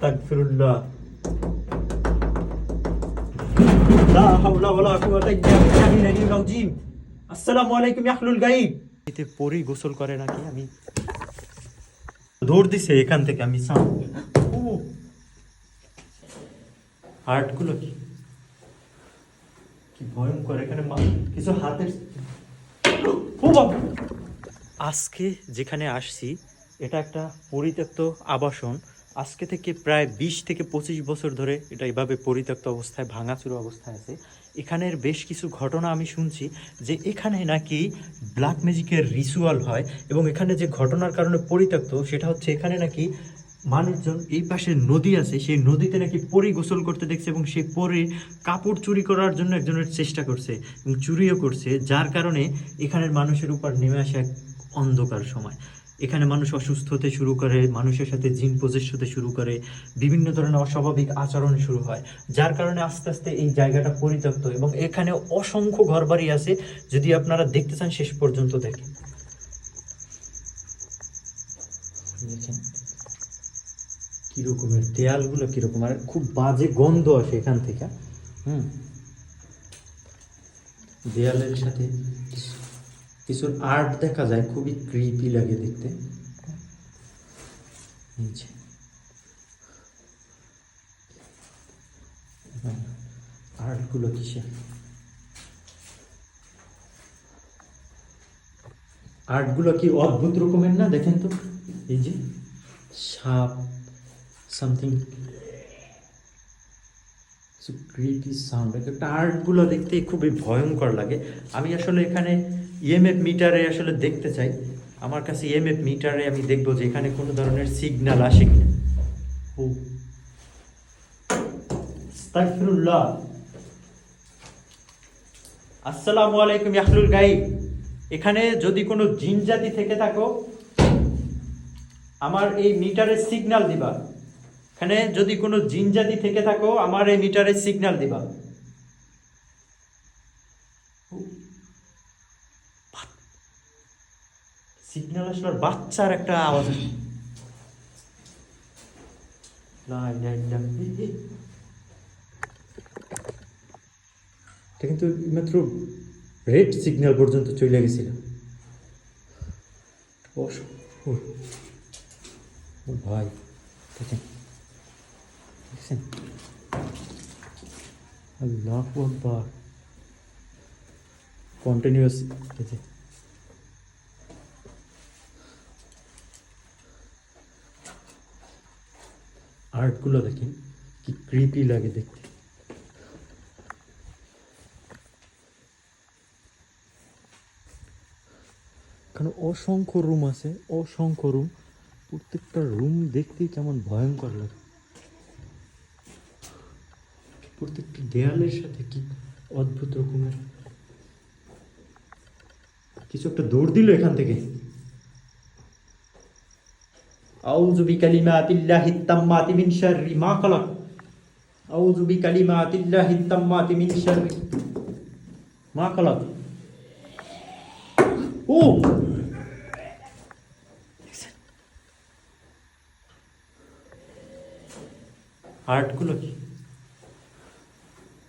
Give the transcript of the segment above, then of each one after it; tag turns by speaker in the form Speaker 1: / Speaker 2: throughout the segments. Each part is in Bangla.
Speaker 1: আস্তাগফিরুল্লাহ, লা হাওলা ওয়ালা কুওয়াতা ইল্লা বিল্লাহিল আলিয়্যিল আযীম। আসসালামু আলাইকুম ইয়া আহলুল গায়ব। এতে পরি গোসল করে নাকি? আমি দৌড় দিছে এখান থেকে, আমি ও হার্টগুলো কি কি ভয়ঙ্কর! এখানে কিছু হাতের ও বাবা! আজকে যেখানে আসছি এটা একটা পরিত্যক্ত আবাসন। আজকে থেকে প্রায় 20 থেকে 25 বছর ধরে এটা এভাবে পরিত্যক্ত অবস্থায়, ভাঙাচুরো অবস্থায় আছে। এখানের বেশ কিছু ঘটনা আমি শুনছি যে এখানে নাকি ব্ল্যাক ম্যাজিকের রিচুয়াল হয়, এবং এখানে যে ঘটনার কারণে পরিত্যক্ত সেটা হচ্ছে এখানে নাকি মানুষজন, এই পাশে নদী আছে, সেই নদীতে নাকি পরী গোসল করতে দেখছে, এবং সেই পরী কাপড় চুরি করার জন্য একজনের চেষ্টা করছে এবং চুরিও করছে, যার কারণে এখানের মানুষের উপর নেমে আসে এক অন্ধকার সময়। এখানে মানুষ অসুস্থ হতে শুরু করে, মানুষের সাথে জিন পজেস হতে শুরু করে, বিভিন্ন ধরনের অস্বাভাবিক আচরণ শুরু হয়, যার কারণে আস্তে আস্তে এই জায়গাটা পরিত্যক্ত। এবং এখানে অসংখ্য ঘরবাড়ি আছে, যদি আপনারা দেখতে চান শেষ পর্যন্ত দেখেন। দেখেন কিরকমের দেয়ালগুলো, কিরকম, আর খুব বাজে গন্ধ আসে এখান থেকে। দেয়ালের সাথে কিছু আর্ট দেখা যায়, খুবই ক্রিপি লাগে দেখতে। আর্টগুলো কিসের? আর্টগুলো কি অদ্ভুত রকমের না? দেখেন তো, এই যে সাপ, সামথিং ক্রিপি সাউন্ড, একটা আর্টগুলো দেখতে খুবই ভয়ঙ্কর লাগে। আমি আসলে এখানে ইএমএফ মিটারে আসলে দেখতে চাই, আমার কাছে ইএমএফ মিটারে আমি দেখবো যে এখানে কোনো ধরনের সিগন্যাল আসে কিনা। ও আস্তাগফিরুল্লাহ, আসসালামু আলাইকুম ইয়া আহলুল গায়ব। এখানে যদি কোনো জিন জাতি থেকে থাকো, আমার এই মিটারে সিগন্যাল দিবা। এখানে যদি কোনো জিন জাতি থেকে থাকো, আমার এই মিটারে সিগন্যাল দিবা। সিগন্যাল আসলে বাচ্চার একটা আওয়াজ আসে। এটা কিন্তু মাত্র রেড সিগন্যাল পর্যন্ত চলে গেছিল। ও ভাই, দেখেন, দেখছেন? আল্লাহু আকবার, কন্টিনিউয়াস। আর্টগুলো দেখেন কি ক্রিপি লাগে দেখতে। এখানে অসংখ্য রুম আছে, অসংখ্য রুম। প্রত্যেকটা রুম দেখতেই কেমন ভয়ঙ্কর লাগে। প্রত্যেকটি দেয়ালের সাথে কি অদ্ভুত রকমের কিছু একটা দৌড় দিল এখান থেকে। আউযু বিকালিমাতিল্লাহিত তাম্মাতি মিন শাররি মা খালাক। আউযু বিকালিমাতিল্লাহিত তাম্মাতি মিন শাররি মা খালাক। ও আর্টগুলো কি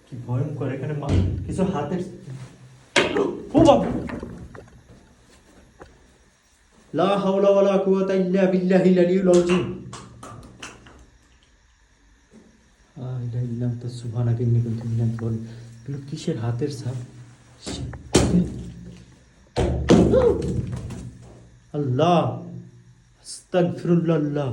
Speaker 1: কি ভয়ঙ্কর! এখানে কিছু হাতের ও বাবা! লা হাওলা ওয়ালা কুওয়াতা ইল্লা বিল্লাহিল আলিয়্যিল আযীম। লা ইলাহা ইল্লা আনতা সুবহানাকা ইন্নী কুনতু মিনাজ জালিমিন। এগুলো কিসের হাতের ছাপ? আল্লাহ, আস্তাগফিরুল্লাহ।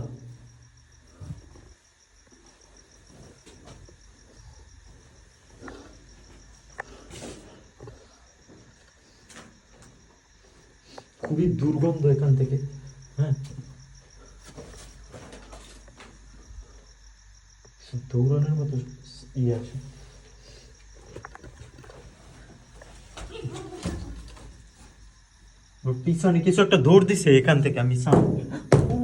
Speaker 1: খুবই দুর্গন্ধ এখান থেকে। হ্যাঁ, দৌড়ানোর মতো ইয়ে আছে। ওর পিছনে কিছু একটা দৌড় দিছে এখান থেকে, আমি ও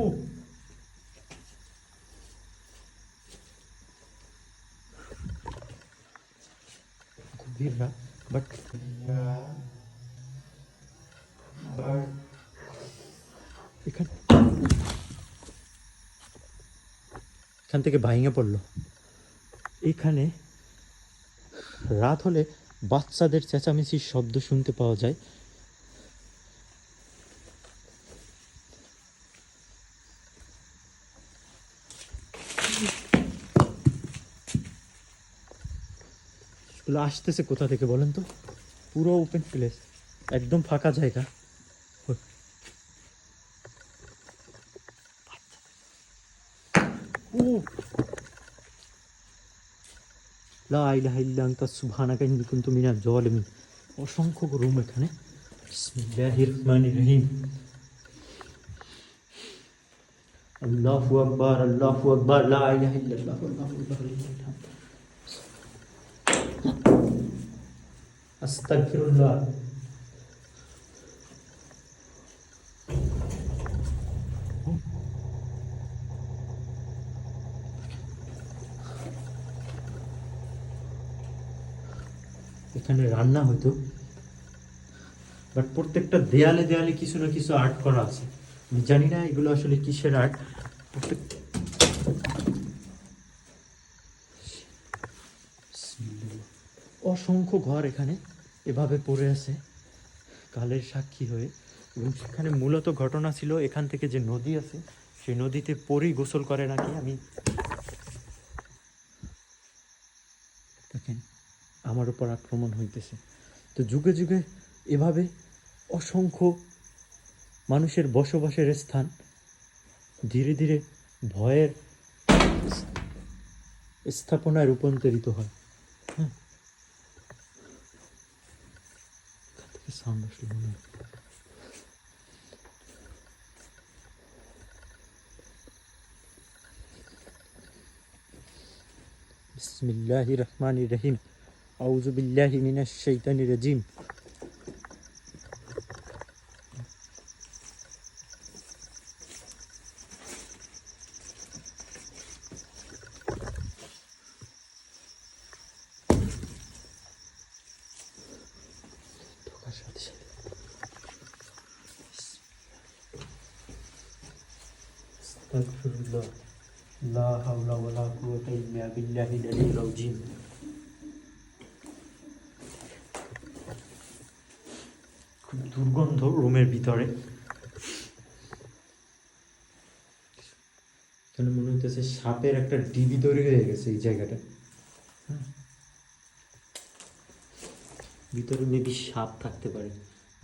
Speaker 1: গভীর রাত, বাট এখানে এখান থেকে ভাঙে পড়লো। এখানে রাত হলে বাচ্চাদের চেঁচামেচির শব্দ শুনতে পাওয়া যায়। এগুলো আসতেছে কোথা থেকে বলেন তো? পুরো ওপেন প্লেস, একদম ফাঁকা জায়গা। ও লা ইলাহা ইল্লা আনতা সুবহানাকা ইন্নী কুনতু মিনাজ জালিমিন। অসংখ্য রুম এখানে। বিসমিল্লাহির রহমানির রহিম। আল্লাহু আকবার, আল্লাহু আকবার, লা ইলাহা ইল্লাল্লাহু আল্লাহু আকবার, লিল্লাহিল হামদ। আস্তাগফিরুল্লাহ। এখানে রান্না হতো, বাট প্রত্যেকটা দেয়ালে দেয়ালে কিছু না কিছু আর্ট করা আছে। আমি জানি না এগুলো আসলে কিসের আর্ট। অসংখ্য ঘর এখানে এভাবে পড়ে আছে কালের সাক্ষী হয়ে। এবং সেখানে মূলত ঘটনা ছিল, এখান থেকে যে নদী আছে সেই নদীতে পরেই গোসল করে নাকি। আমি দেখেন আমার উপর আক্রমণ হইতেছে। তো যুগে যুগে এভাবে অসংখ্য মানুষের বসবাসের স্থান ধীরে ধীরে ভয়ের স্থাপনায় রূপান্তরিত হয়। হ্যাঁ, সাউন্ড আসলো মনে হয়। বিসমিল্লাহির রহমানির রহিম। আউযু বিল্লাহি মিনাশ শাইতানির রাজিম। আস্তাগফিরুল্লাহ, লা হাওলা ওয়ালা কুওয়াতা ইল্লা বিল্লাহিল আলিয়্যিল আযীম। খুব দুর্গন্ধ রুমের ভিতরে। এখানে মনে হইতেছে সাপের একটা ডিবি তৈরি হয়ে গেছে এই জায়গাটা। ভিতরে মেবি সাপ থাকতে পারে।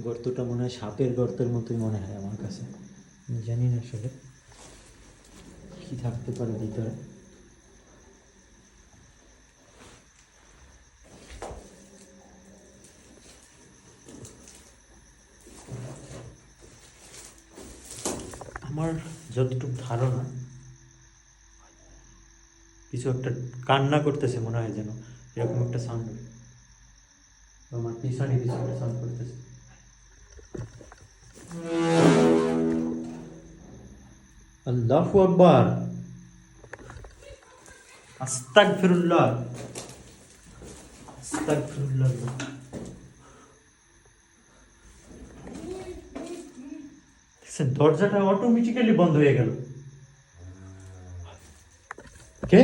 Speaker 1: গর্তটা মনে হয় সাপের গর্তের মতোই মনে হয় আমার কাছে। আমি জানি না আসলে কি থাকতে পারে ভিতরে। আমার যতটুকু ধারণা, কিছু একটা কান্না করতেছে মনে হয়, যেন এরকম একটা সাউন্ড। আমার পিছনে কিছু একটা সাউন্ড করতেছে। আল্লাহু আকবার, আস্তাগফিরুল্লাহ, আস্তাগফিরুল্লাহ। দরজাটা অটোমেটিক্যালি বন্ধ হয়ে গেল। কে?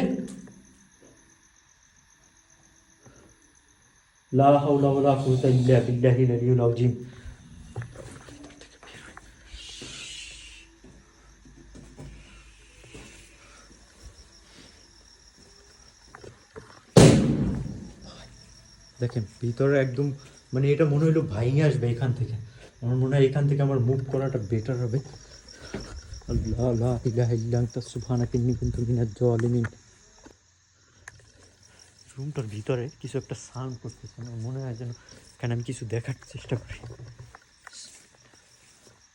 Speaker 1: লা হাওলা ওয়ালা কুওয়াতা ইল্লা বিল্লাহিল আলিয়্যিল আযীম। দেখেন ভিতরে একদম, মানে এটা মনে হইলো ভাইঙে আসবে এখান থেকে। আমার মনে হয় এখান থেকে আমার মুভ করাটা বেটার হবে। আল্লাহ লা ইলাহা ইল্লা আনতা সুবহানাকা ইন্নী কুনতু মিনাজ জালিমিন। রুমটার ভিতরে কিছু একটা সাউন্ড করতেছে, আমার মনে হয় যেন এখানে আমি কিছু দেখার চেষ্টা করি।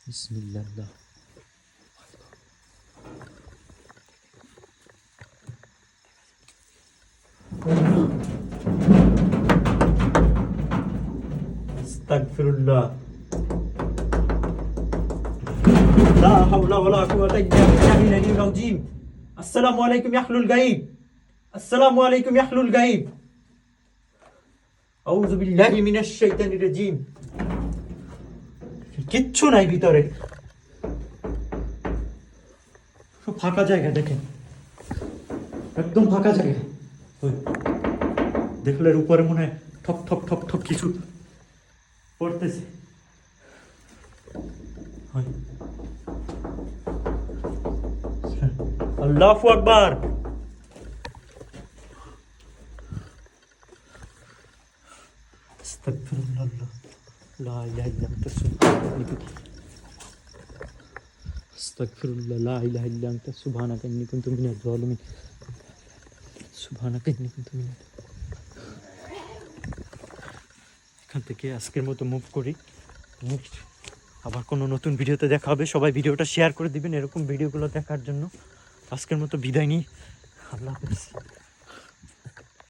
Speaker 1: বিসমিল্লাহ। আস্তাগফিরুল্লাহ, লা হাওলা ওয়ালা কুওয়াতা ইল্লা বিল্লাহিল আলিয়্যিল আযীম। আসসালামু আলাইকুম ইয়া আহলুল গায়ব, আসসালামু আলাইকুম ইয়া আহলুল গায়ব। আউযু বিল্লাহি মিনাশ শাইতানির রাজীম। কিচ্ছু নাই ভিতরে, সব ফাঁকা জায়গা। দেখেন একদম ফাঁকা জায়গা। ওই দেখলে উপরে মনে হয় ঠপ ঠপ ঠপ ঠপ কিছু পড়তেছে। ওই। আল্লাহু আকবার। আস্তাগফিরুল্লাহ, লা ইলাহা ইল্লা আনতা সুবহানাকা, আস্তাগফিরুল্লাহ, লা ইলাহা ইল্লা আনতা সুবহানাকা ইন্নী কুনতু মিনাজ জালিমিন, সুবহানাকা ইন্নী কুনতু মিনাজ। এখান থেকে আজকের মতো মুভ করি। নেক্সট আবার কোনো নতুন ভিডিওতে দেখা হবে। সবাই ভিডিওটা শেয়ার করে দিবেন এরকম ভিডিওগুলো দেখার জন্য। আজকের মতো বিদায় নিই, আল্লাহ হাফেজ।